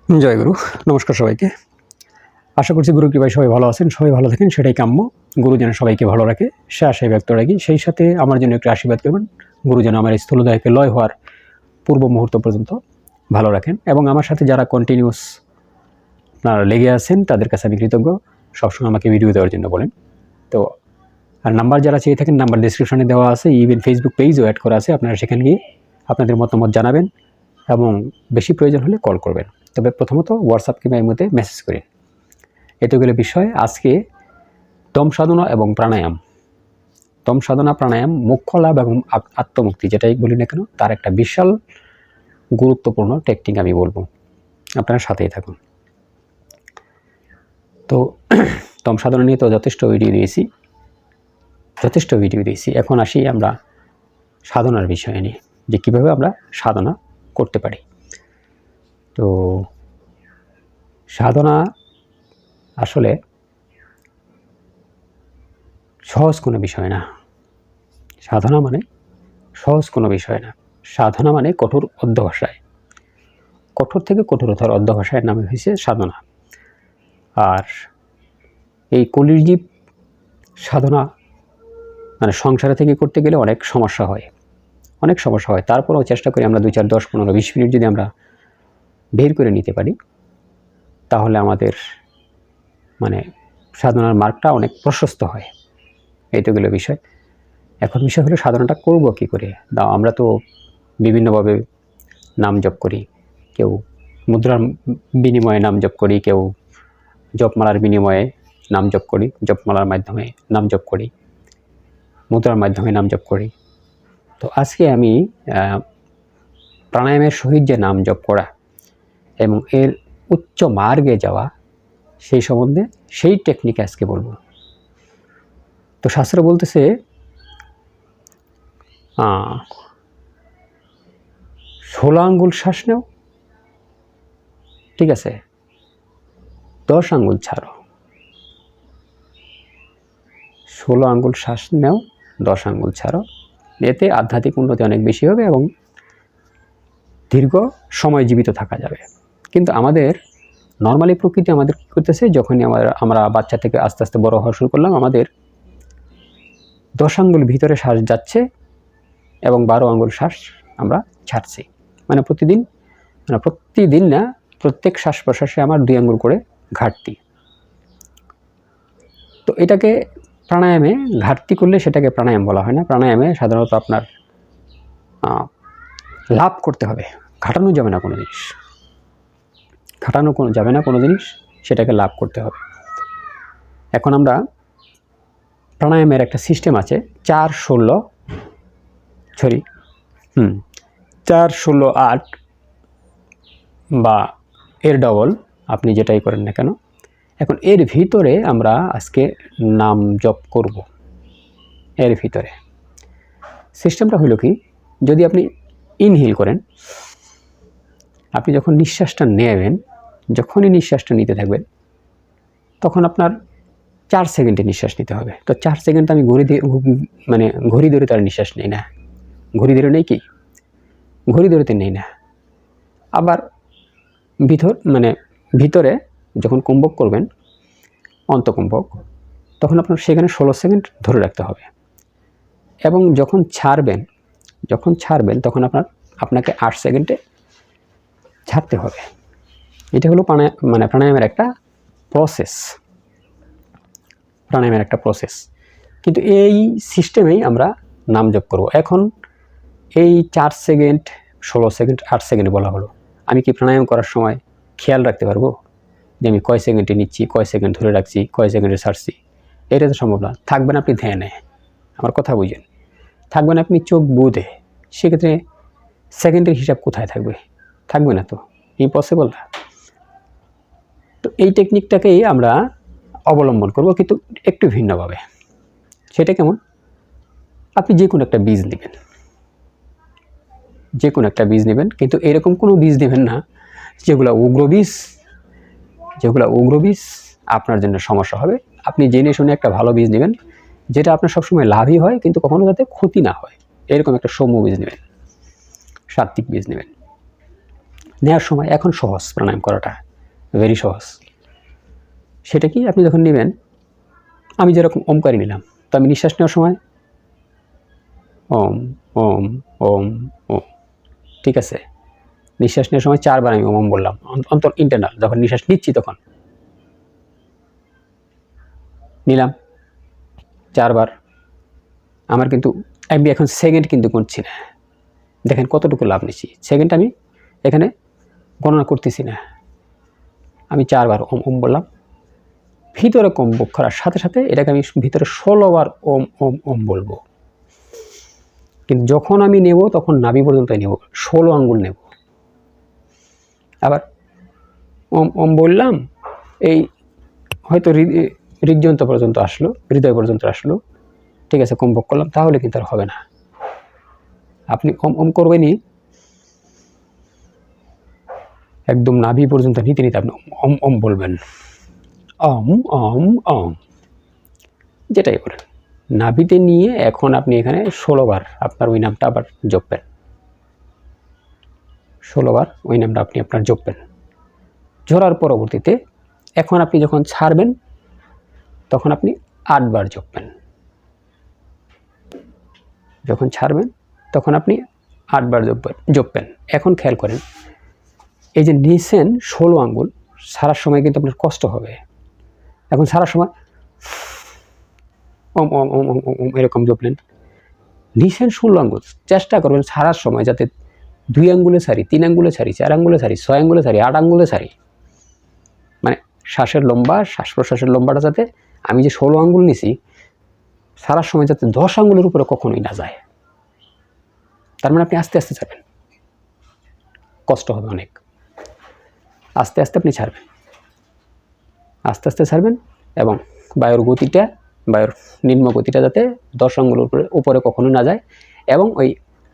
জয় গুরু। নমস্কার সবাইকে। আশা করছি গুরু কৃপায় সবাই ভালো আছেন, সবাই ভালো থাকেন, সেটাই কাম্য। গুরু যেন সবাইকে ভালো রাখে সে আশায় ব্যক্ত রাখি। সেই সাথে আমার জন্য একটু আশীর্বাদ করবেন, গুরু যেন আমার স্থূলদেহকে লয় হওয়ার পূর্ব মুহূর্ত পর্যন্ত ভালো রাখেন। এবং আমার সাথে যারা কন্টিনিউস আপনারা লেগে আছেন তাদের কাছে আমি কৃতজ্ঞ, সবসময় আমাকে ভিডিও দেওয়ার জন্য বলেন। তো আর নাম্বার যারা চেয়ে থাকেন, নাম্বার ডিসক্রিপশনে দেওয়া আছে, ইভেন ফেসবুক পেজও অ্যাড করা আছে। আপনারা সেখানে গিয়ে আপনাদের মতামত জানাবেন এবং বেশি প্রয়োজন হলে কল করবেন। তবে প্রথমত হোয়াটসঅ্যাপ কিংবা এর মধ্যে মেসেজ করেন। এতগুলো বিষয় আজকে দম সাধনা এবং প্রাণায়াম। দম সাধনা প্রাণায়াম মোক্ষ লাভ এবং আত্মমুক্তি যেটাই বলি না কেন, তার একটা বিশাল গুরুত্বপূর্ণ টেকনিক আমি বলবো। আপনারা সাথেই থাকুন। তো দম সাধনা নিয়ে তো যথেষ্ট ভিডিও দিয়েছি। এখন আসি আমরা সাধনার বিষয়ে নিয়ে, যে কীভাবে আমরা সাধনা করতে পারি। তো সাধনা আসলে সহজ কোনো বিষয় না। সাধনা মানে সহজ কোনো বিষয় না। সাধনা মানে কঠোর অধ্যবসায়, কঠোর থেকে কঠোরতার অধ্যবসায়ের নামে হয়েছে সাধনা। আর এই কলির জীব সাধনা মানে সংসারে থেকে করতে গেলে অনেক সমস্যা হয়। তারপরেও চেষ্টা করি আমরা 2, 4, 10, 15, 20 মিনিট যদি আমরা বের করে নিতে পারি, তাহলে আমাদের মানে সাধনার মার্গটা অনেক প্রশস্ত হয়। এইটুকুলো বিষয়। এখন বিষয় হলো সাধনাটা করব কী করে। আমরা তো বিভিন্নভাবে নাম জপ করি, কেউ মুদ্রার বিনিময়ে নাম জপ করি, কেউ জপমালার বিনিময়ে নাম জপ করি, জপমালার মাধ্যমে নাম জপ করি, মুদ্রার মাধ্যমে নাম জপ করি। তো আজকে আমি প্রাণায়ামের সহিত যে নাম জপ করা এবং এর উচ্চ মার্গে যাওয়া, সেই সম্বন্ধে সেই টেকনিক আজকে বলবো। তো শাস্ত্র বলতেছে 16 আঙ্গুল শ্বাস নেও, ঠিক আছে, 10 আঙ্গুল ছাড়ো। 16 আঙ্গুল শ্বাস নেও, 10 আঙ্গুল ছাড়ো। এতে আধ্যাত্মিক উন্নতি অনেক বেশি হবে এবং দীর্ঘ সময় জীবিত থাকা যাবে। কিন্তু আমাদের নর্মালি প্রকৃতি আমাদের কী করতেছে, যখনই আমরা বাচ্চা থেকে আস্তে আস্তে বড় হওয়া শুরু করলাম, আমাদের 10 আঙ্গুল ভিতরে শ্বাস যাচ্ছে এবং 12 আঙ্গুল শ্বাস আমরা ছাড়ছি। মানে প্রতিদিন না, প্রত্যেক শ্বাস প্রশ্বাসে আমার 2 আঙ্গুল করে ঘাটতি। তো এটাকে প্রাণায়ামে ঘাটতি করলে সেটাকে প্রাণায়াম বলা হয় না। প্রাণায়ামে সাধারণত আপনার লাভ করতে হবে, ঘাটানো যাবে না কোনো জিনিস, সেটাকে লাভ করতে হবে। এখন আমরা প্রাণায়ামের একটা সিস্টেম আছে 4, 16, 8 বা এর ডবল, আপনি যেটাই করেন না কেন। এখন এর ভিতরে আমরা আজকে নাম জপ করব। এর ভিতরে সিস্টেমটা হলো কি, যদি আপনি ইনহেল করেন, আপনি যখন নিঃশ্বাসটা নেবেন, যখনই নিঃশ্বাসটা নিতে থাকবেন, তখন আপনার 4 সেকেন্ডে নিঃশ্বাস নিতে হবে। তো 4 সেকেন্ড আমি ঘড়ি ধরে তার নিঃশ্বাস নেই না, ঘড়ি ধরেতে নেই না। আবার ভিতরে যখন কুম্ভক করবেন, অন্তকুম্ভক, তখন আপনার সেখানে 16 সেকেন্ড ধরে রাখতে হবে। এবং যখন ছাড়বেন তখন আপনাকে 8 সেকেন্ডে ছাড়তে হবে। এটা হলো প্রাণায়ামের একটা প্রসেস। কিন্তু এই সিস্টেমেই আমরা নাম জপ করব। এখন এই 4 সেকেন্ড, 16 সেকেন্ড, 8 সেকেন্ড বলা হলো, আমি কি প্রাণায়াম করার সময় খেয়াল রাখতে পারবো যে আমি কয় সেকেন্ডে নিচ্ছি, কয় সেকেন্ড ধরে রাখছি, কয় সেকেন্ডে ছাড়ছি? এটা তো সম্ভব না। থাকবেন আপনি ধ্যানে, আমার কথা বুঝেন, থাকবেন আপনি চোখ বুঁধে, সেক্ষেত্রে সেকেন্ডের হিসাব কোথায় থাকবে না, তো ইম্পসিবল না। তো এই টেকনিকটাকেই আমরা অবলম্বন করব, কিন্তু একটু ভিন্নভাবে। সেটা কেমন? আপনি যে কোনো একটা বীজ নেবেন, কিন্তু এরকম কোনো বীজ নেবেন না যেগুলো উগ্র বীজ আপনার জন্য সমস্যা হবে। আপনি জেনে শুনে একটা ভালো বীজ নেবেন, যেটা আপনার সবসময় লাভই হয়, কিন্তু কখনো যাতে ক্ষতি না হয়, এরকম একটা সৌম্য বীজ নেবেন, সাত্বিক বীজ নেবেন। নেওয়ার সময় এখন সহজ প্রাণায়াম করাটা, ভেরি সহজ। সেটা কি, আপনি যখন নেবেন, আমি যেরকম ওমকারী নিলাম, তো আমি নিঃশ্বাস নেওয়ার সময় ওম ওম ওম ওম, ঠিক আছে? নিঃশ্বাস নেওয়ার সময় 4 বার আমি ওম বললাম, অন্তর ইন্টারনাল। যখন নিঃশ্বাস নিচ্ছি তখন নিলাম 4 বার। আমার কিন্তু আমি এখন সেকেন্ড কিন্তু গুনছি না, দেখেন কতটুকু লাভ নিচ্ছি। সেকেন্ড আমি এখানে গণনা করতেছি না, আমি 4 বার ওম ওম বললাম। ভিতরে কম্বক করার সাথে সাথে এটাকে আমি ভিতরে 16 বার ওম ওম ওম বলবো। কিন্তু যখন আমি নেব তখন নাভি পর্যন্ত নেব, 16 আঙ্গুল নেব। আবার ওম ওম বললাম, এই হয়তো হৃদযন্ত্র পর্যন্ত আসলো, হৃদয় পর্যন্ত আসলো, ঠিক আছে, কম্বক করলাম, তাহলে কিন্তু আর হবে না। আপনি ওম ওম করবেনই একদম নাভি পর্যন্ত নিতে নিতে আপনি ওম ওম বলবেন, ওম ওম ওম, যেটাই বলেন। নাভিতে নিয়ে এখন আপনি এখানে 16 বার আপনার ওই নামটা আবার জপবেন, 16 বার ওই নামটা আপনি আপনার জপবেন। ঝরার পরবর্তীতে এখন আপনি যখন ছাড়বেন তখন আপনি 8 বার জপবেন। যখন ছাড়বেন তখন আপনি 8 বার জপবেন। এখন খেয়াল করেন, এই যে নিছেন 16 আঙ্গুল, সারার সময় কিন্তু আপনার কষ্ট হবে। এখন সারার সময় ওম ওম ওম ওম ওম এরকম জপলেন। নিছেন 16 আঙ্গুল, চেষ্টা করবেন সারার সময় যাতে 2 আঙ্গুলে ছাড়ি, 3 আঙ্গুলে ছাড়ি, 4 আঙ্গুলে ছাড়ি, 6 আঙ্গুলে ছাড়ি, 8 আঙ্গুলে ছাড়ি, মানে শ্বাসের লম্বা, শ্বাস প্রশ্বাসের লম্বাটা যাতে আমি যে 16 আঙ্গুল নিছি সারার সময় যাতে 10 আঙ্গুলের উপরে কখনোই না যায়। তার মানে আপনি আস্তে আস্তে ছাড়বেন, কষ্ট হবে অনেক, আস্তে আস্তে আপনি ছাড়বেন, আস্তে আস্তে ছাড়বেন। এবং বায়ুর গতিটা, বায়ুর নিম্ন গতিটা যাতে 10 আঙ্গুলের উপরে কখনো না যায়। এবং ওই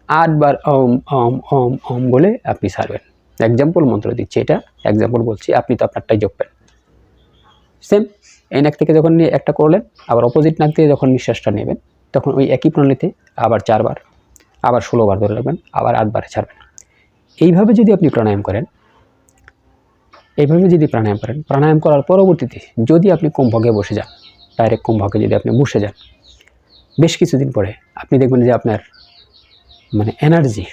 8 বার ওম ওম ওম ওম বলে আপনি ছাড়বেন। এক্সাম্পল মন্ত্র দিচ্ছি, এটা এক্সাম্পল বলছি, আপনি তো আপনারটাই জপবেন। সেম এই নাক থেকে যখন নিয়ে একটা করলেন, আবার অপোজিট নাক থেকে যখন নিঃশ্বাসটা নেবেন তখন ওই একই প্রণালীতে আবার 4 বার, আবার 16 বার ধরে রাখবেন, আবার 8 বারে ছাড়বেন। এইভাবে যদি আপনি প্রাণায়াম করেন, এইভাবে যদি প্রাণায়াম করেন, প্রাণায়াম করার পরবর্তীতে যদি আপনি কুম্ভকে বসে যান, ডাইরেক্ট কুম্ভকে যদি আপনি বসে যান, বেশ কিছুদিন পরে আপনি দেখবেন যে আপনার মানে এনার্জি,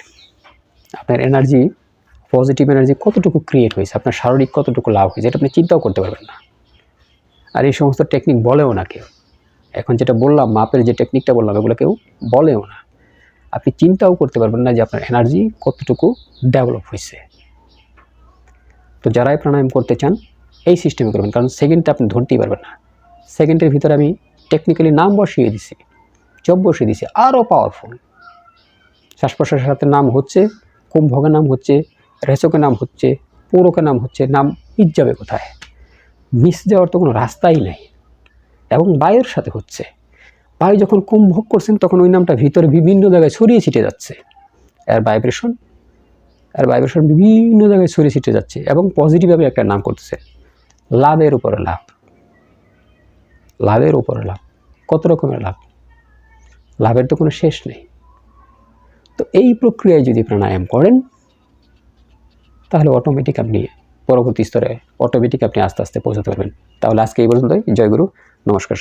আপনার এনার্জি, পজিটিভ এনার্জি কতটুকু ক্রিয়েট হয়েছে, আপনার শারীরিক কতটুকু লাভ হয়েছে, এটা আপনি চিন্তাও করতে পারবেন না। আর এই সমস্ত টেকনিক বলেও না কেউ। এখন যেটা বললাম, মাপের যে টেকনিকটা বললাম, এগুলো কেউ বলেও না। আপনি চিন্তাও করতে পারবেন না যে আপনার এনার্জি কতটুকু ডেভেলপ হয়েছে। তো যারাই প্রাণায়াম করতে চান এই সিস্টেমে করবেন, কারণ সেকেন্ডটা আপনি ধরতেই পারবেন না। সেকেন্ডের ভিতরে আমি টেকনিক্যালি নাম বসিয়ে দিছি, জপ বসিয়ে দিছি, আরও পাওয়ারফুল। শ্বাস প্রশ্বাসের সাথে নাম হচ্ছে, কুম্ভকের নাম হচ্ছে, রেচকের নাম হচ্ছে, পৌরকের নাম হচ্ছে, নাম মিস যাবে কোথায়? মিস যাওয়ার তো কোনো রাস্তাই নেই। এবং বায়ুর সাথে হচ্ছে, বায়ু যখন কুম্ভক করছেন তখন ওই নামটা ভিতরে বিভিন্ন জায়গায় ছড়িয়ে ছিটে যাচ্ছে, এর ভাইব্রেশন বিভিন্ন জায়গায় ছড়িয়ে ছিটে যাচ্ছে এবং পজিটিভভাবে একটা নাম করতেছে। লাভের উপরে লাভ, লাভের উপরে লাভ, কত রকমের লাভ, লাভের তো কোনো শেষ নেই। তো এই প্রক্রিয়ায় যদি প্রাণায়াম করেন তাহলে অটোমেটিক আপনি পরবর্তী স্তরে অটোমেটিক আপনি আস্তে আস্তে পৌঁছাতে পারবেন। তাহলে আজকে এই পর্যন্তই। জয় গুরু, নমস্কার।